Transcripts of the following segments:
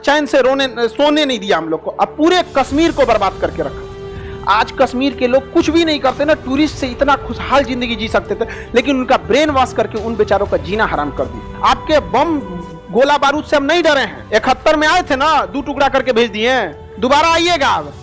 चैन से सोने नहीं दिया हम लोग को। अब पूरे कश्मीर को बर्बाद करके रखा। आज कश्मीर के लोग कुछ भी नहीं करते ना, टूरिस्ट से इतना खुशहाल जिंदगी जी सकते थे, लेकिन उनका ब्रेन वॉश करके उन बेचारों का जीना हराम कर दिया। आपके बम गोला बारूद से हम नहीं डरे हैं। 71 में आए थे ना, 2 टुकड़ा करके भेज दिए हैं। दोबारा आइएगा, अब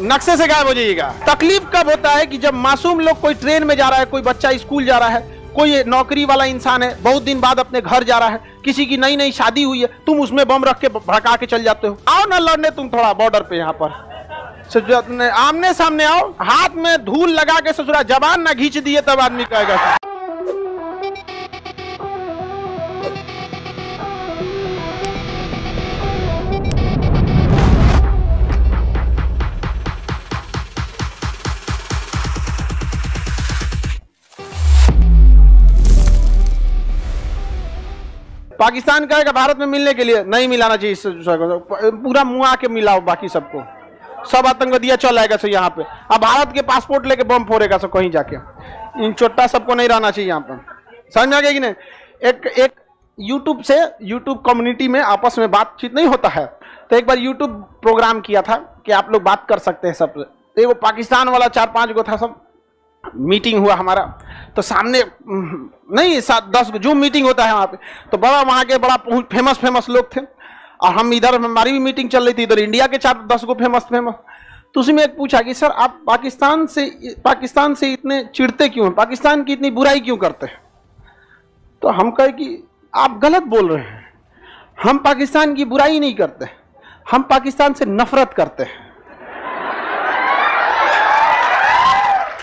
नक्शे से गायब हो जाइएगा। तकलीफ कब होता है कि जब मासूम लोग, कोई ट्रेन में जा रहा है, कोई बच्चा स्कूल जा रहा है, कोई नौकरी वाला इंसान है, बहुत दिन बाद अपने घर जा रहा है, किसी की नई नई शादी हुई है, तुम उसमें बम रख के भड़का के चल जाते हो। आओ ना लड़ने तुम थोड़ा बॉर्डर पे, यहाँ पर आमने सामने आओ, हाथ में धूल लगा के ससुरा जबान ना खींच दिए तब आदमी कहेगा। पाकिस्तान कहेगा भारत में मिलने के लिए, नहीं मिलाना चाहिए, पूरा मुआ के मिलाओ बाकी सबको, सब आतंकवादियां चल आएगा सो यहाँ पे। अब भारत के पासपोर्ट लेके बम फोड़ेगा सो कहीं जाके। इन चोट्टा सबको नहीं रहना चाहिए यहाँ पर, समझ आ गया कि नहीं। एक यूट्यूब से, यूट्यूब कम्युनिटी में आपस में बातचीत नहीं होता है, तो एक बार यूट्यूब प्रोग्राम किया था कि आप लोग बात कर सकते हैं सब। तो वो पाकिस्तान वाला 4-5 गो था, सब मीटिंग हुआ हमारा, तो सामने नहीं 7-10 जूम मीटिंग होता है वहाँ पे, तो बड़ा वहाँ के बड़ा फेमस लोग थे, और हम इधर हमारी भी मीटिंग चल रही थी, इधर इंडिया के 4-10 गो फेमस। तो उसी में एक पूछा कि सर आप पाकिस्तान से इतने चिढ़ते क्यों हैं, पाकिस्तान की इतनी बुराई क्यों करते हैं। तो हम कहे कि आप गलत बोल रहे हैं, हम पाकिस्तान की बुराई नहीं करते, हम पाकिस्तान से नफरत करते हैं।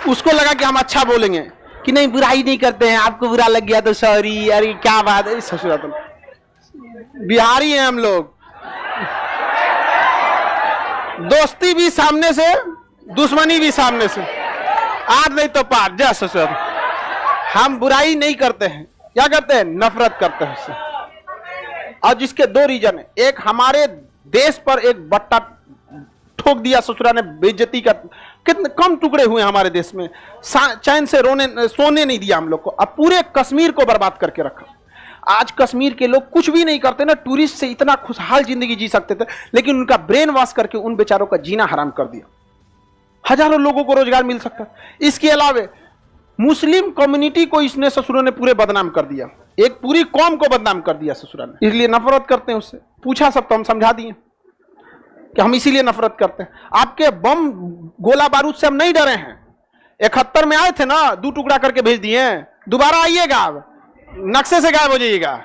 उसको लगा कि हम अच्छा बोलेंगे कि नहीं बुराई नहीं करते हैं, आपको बुरा लग गया तो सॉरी, अरे क्या बात है, ससुरा तुम बिहारी हैं हम लोग, दोस्ती भी सामने से, दुश्मनी भी सामने से, आज नहीं तो पार जा ससुर। हम बुराई नहीं करते हैं, क्या करते हैं, नफरत करते हैं उससे। और जिसके 2 रीजन है, एक हमारे देश पर एक बट्टा ठोक दिया ससुरा ने, बेइज्जती का, कितने कम टुकड़े हुए हमारे देश में, चैन से सोने नहीं दिया हम लोग को। अब पूरे कश्मीर को बर्बाद करके रखा। आज कश्मीर के लोग कुछ भी नहीं करते ना, टूरिस्ट से इतना खुशहाल जिंदगी जी सकते थे, लेकिन उनका ब्रेन वॉश करके उन बेचारों का जीना हराम कर दिया। हजारों लोगों को रोजगार मिल सकता। इसके अलावा मुस्लिम कम्युनिटी को इसने ससुरों ने पूरे बदनाम कर दिया, एक पूरी कौम को बदनाम कर दिया ससुरा ने, इसलिए नफरत करते हैं उससे। पूछा सब तो हम समझा दिए कि हम इसीलिए नफरत करते हैं। आपके बम गोला बारूद से हम नहीं डरे हैं। 71 में आए थे ना, 2 टुकड़ा करके भेज दिए हैं। दोबारा आइएगा, अब नक्शे से गायब हो जाइएगा।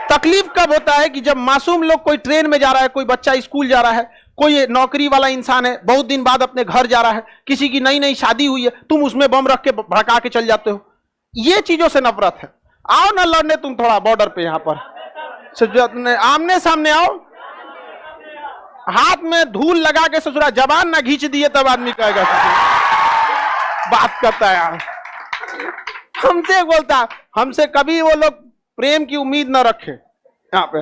तकलीफ कब होता है कि जब मासूम लोग, कोई ट्रेन में जा रहा है, कोई बच्चा स्कूल जा रहा है, कोई नौकरी वाला इंसान है, बहुत दिन बाद अपने घर जा रहा है, किसी की नई नई शादी हुई है, तुम उसमें बम रख के भड़का के चल जाते हो। ये चीजों से नफरत है। आओ ना लड़ने तुम थोड़ा बॉर्डर पे, यहाँ पर आमने सामने आओ, हाथ में धूल लगा के ससुरा जबान ना खींच दिए तब आदमी कहेगा। बात करता है यार, हमसे बोलता, हमसे कभी वो लोग प्रेम की उम्मीद ना रखे यहाँ पे।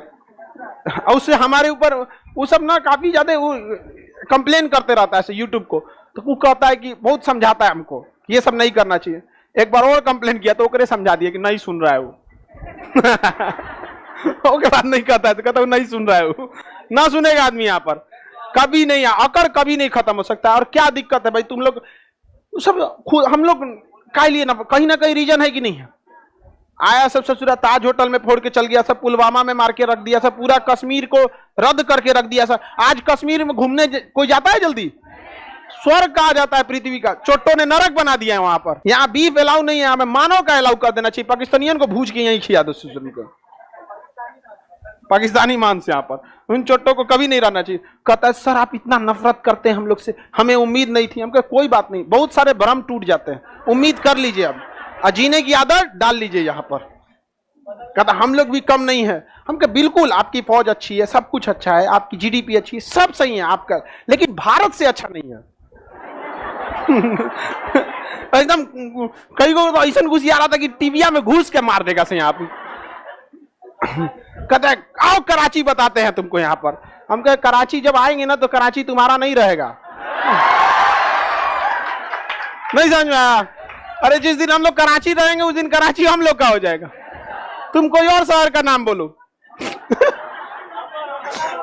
और उससे हमारे ऊपर वो सब ना काफी ज्यादा वो कंप्लेन करते रहता है यूट्यूब को, तो वो कहता है कि बहुत समझाता है हमको ये सब नहीं करना चाहिए। एक बार और कंप्लेन किया तो ओकरे समझा दिया कि नहीं सुन रहा है वो। ओके बात नहीं करता है तो कहता है नहीं सुन रहा है वो। ना सुनेगा आदमी यहाँ पर, कभी नहीं, अकर कभी नहीं खत्म हो सकता। और क्या दिक्कत है भाई, तुम लोग सब खुद, हम लोग का लिए ना कहीं रीजन है कि नहीं है। आया सब ससुरा ताज होटल में फोड़ के चल गया, सब पुलवामा में मार के रख दिया, सब पूरा कश्मीर को रद्द करके रख दिया। सब आज कश्मीर में घूमने कोई जाता है जल्दी, स्वर्ग कहा जाता है पृथ्वी का, चोट्टों ने नरक बना दिया है वहां पर। यहाँ बीफ अलाउ नहीं है, हमें मानव का अलाउ कर देना चाहिए। पाकिस्तानियों को भूज के यहीं खिया दो को, पाकिस्तानी मांस यहाँ पर, उन चोट्टों को कभी नहीं रहना चाहिए। कहता है सर आप इतना नफरत करते हैं हम लोग से, हमें उम्मीद नहीं थी। हम कहा कोई बात नहीं, बहुत सारे भ्रम टूट जाते हैं, उम्मीद कर लीजिए अब, जीने की आदत डाल लीजिए यहाँ पर। कहता हम लोग भी कम नहीं है। हम कहा बिल्कुल, आपकी फौज अच्छी है, सब कुछ अच्छा है, आपकी जीडीपी अच्छी है, सब सही है आपका, लेकिन भारत से अच्छा नहीं है। एकदम कई को तो ऐसा घुस आ रहा था कि टीबिया में घुस के मार देगा से यहाँ पे। कहते हैं आओ कराची बताते हैं तुमको यहाँ पर। हम कहे कराची जब आएंगे ना तो कराची तुम्हारा नहीं रहेगा। नहीं समझ में आया? अरे जिस दिन हम लोग कराची रहेंगे उस दिन कराची हम लोग का हो जाएगा। तुम कोई और शहर का नाम बोलो।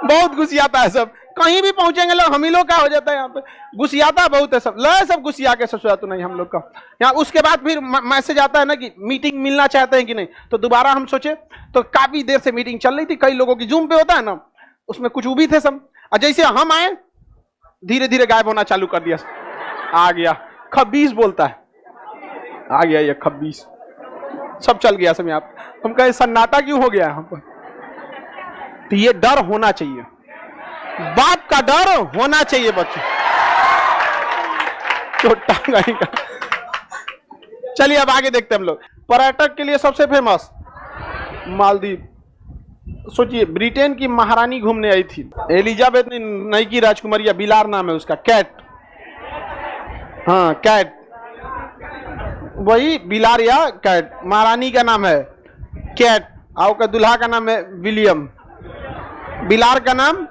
बहुत घुसियाता है सब, कहीं भी पहुंचेंगे लोग, हम ही लोग का हो जाता है यहाँ पे, घुसियाता बहुत है सब, लय सब घुसिया के ससुरा तो नहीं हम लोग का यहाँ। उसके बाद फिर मैसेज आता है ना कि मीटिंग मिलना चाहते हैं कि नहीं, तो दोबारा हम सोचे, तो काफी देर से मीटिंग चल रही थी, कई लोगों की जूम पे होता है ना, उसमें कुछ भी थे सब, और जैसे हम आए धीरे धीरे गायब होना चालू कर दिया। आ गया खब्बीस बोलता है, आ गया ये खब्बीस, सब चल गया सब यहाँ। हम कहे सन्नाटा क्यों हो गया यहाँ पर? तो ये डर होना चाहिए, बाप का डर होना चाहिए बच्चों, छोटा नहीं का। चलिए अब आगे देखते हैं हम लोग। पर्यटक के लिए सबसे फेमस मालदीव। सोचिए ब्रिटेन की महारानी घूमने आई थी, एलिजाबेथ नई की राजकुमारी, बिलार नाम है उसका, कैट, हाँ कैट, वही बिलार या कैट, महारानी का नाम है कैट, आओ का दुल्हा का नाम है विलियम, बिलार का नाम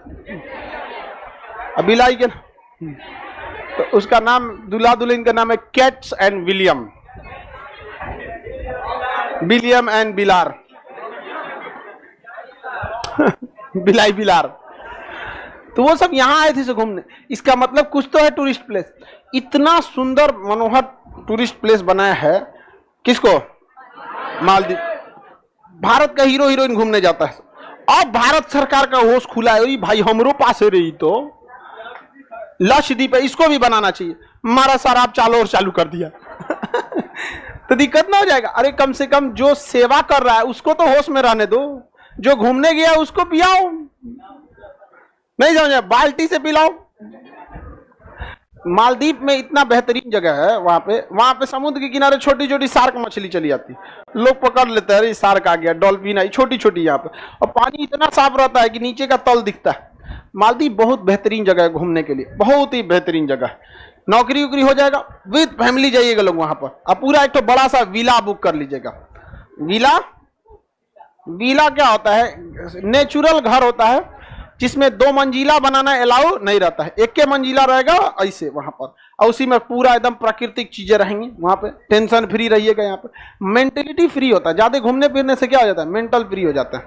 बिलाई के, तो उसका नाम दूल्हा दुल्हन का नाम है cats and William, William and बिलार बिलाई बिलार। तो वो सब यहाँ आए थे से घूमने, इसका मतलब कुछ तो है टूरिस्ट प्लेस। इतना सुंदर मनोहर टूरिस्ट प्लेस बनाया है, किसको? मालदीव। भारत का हीरो हीरोइन घूमने जाता है। अब भारत सरकार का होश खुला है, भाई हमरो पास है रही तो लक्षद्वीप है, इसको भी बनाना चाहिए। मारा शराब चालू और चालू कर दिया तो दिक्कत ना हो जाएगा। अरे कम से कम जो सेवा कर रहा है उसको तो होश में रहने दो, जो घूमने गया उसको पिलाओ, नहीं समझे, बाल्टी से पिलाओ। मालदीव में इतना बेहतरीन जगह है, वहां पे समुद्र के किनारे छोटी छोटी शार्क मछली चली आती, लोग पकड़ लेते हैं, अरे शार्क आ गया, डॉल्फिन आई, छोटी छोटी यहाँ पे, और पानी इतना साफ रहता है कि नीचे का तल दिखता है। मालदीव बहुत बेहतरीन जगह है घूमने के लिए, बहुत ही बेहतरीन जगह है। नौकरी वोकरी हो जाएगा, विद फैमिली जाइएगा लोग वहां पर, अब पूरा एक तो बड़ा सा विला बुक कर लीजिएगा। विला क्या होता है? नेचुरल घर होता है जिसमें 2 मंजिला बनाना अलाउ नहीं रहता है, 1 मंजिला रहेगा ऐसे वहां पर, और उसी में पूरा एकदम प्राकृतिक चीजें रहेंगी वहां पे, टेंशन फ्री रहिएगा। यहाँ पे मेंटलिटी फ्री होता है, ज्यादा घूमने फिरने से क्या हो जाता है, मेंटल फ्री हो जाता है।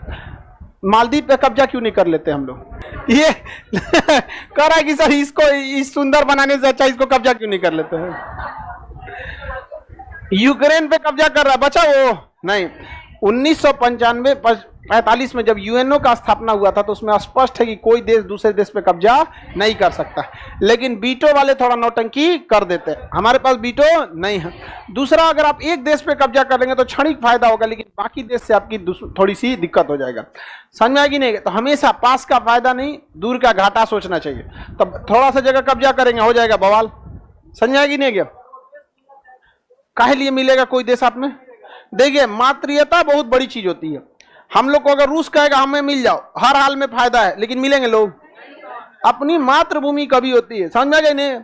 मालदीव पे कब्जा क्यों नहीं कर लेते हम लोग? ये कह रहा है कि सर इसको इस सुंदर बनाने से अच्छा इसको कब्जा क्यों नहीं कर लेते हैं? यूक्रेन पे कब्जा कर रहा, बचा वो नहीं। 1995-45 में जब यूएनओ का स्थापना हुआ था तो उसमें स्पष्ट है कि कोई देश दूसरे देश पे कब्जा नहीं कर सकता, लेकिन वीटो वाले थोड़ा नौटंकी कर देते हैं। हमारे पास वीटो नहीं है। दूसरा, अगर आप एक देश पे कब्जा कर लेंगे तो क्षणिक फायदा होगा, लेकिन बाकी देश से आपकी थोड़ी सी दिक्कत हो जाएगा। समझ में आएगी नहीं? तो हमेशा पास का फायदा नहीं, दूर का घाटा सोचना चाहिए। तब थोड़ा सा जगह कब्जा करेंगे, हो जाएगा बवाल। समझ में आएगी नहीं? क्या काहे लिए मिलेगा कोई देश आप में? देखिए, मातृयता बहुत बड़ी चीज होती है। हम लोग को अगर रूस कहेगा हमें मिल जाओ, हर हाल में फायदा है, लेकिन मिलेंगे लोग? अपनी मातृभूमि कभी होती है, समझ में आ गई नहीं?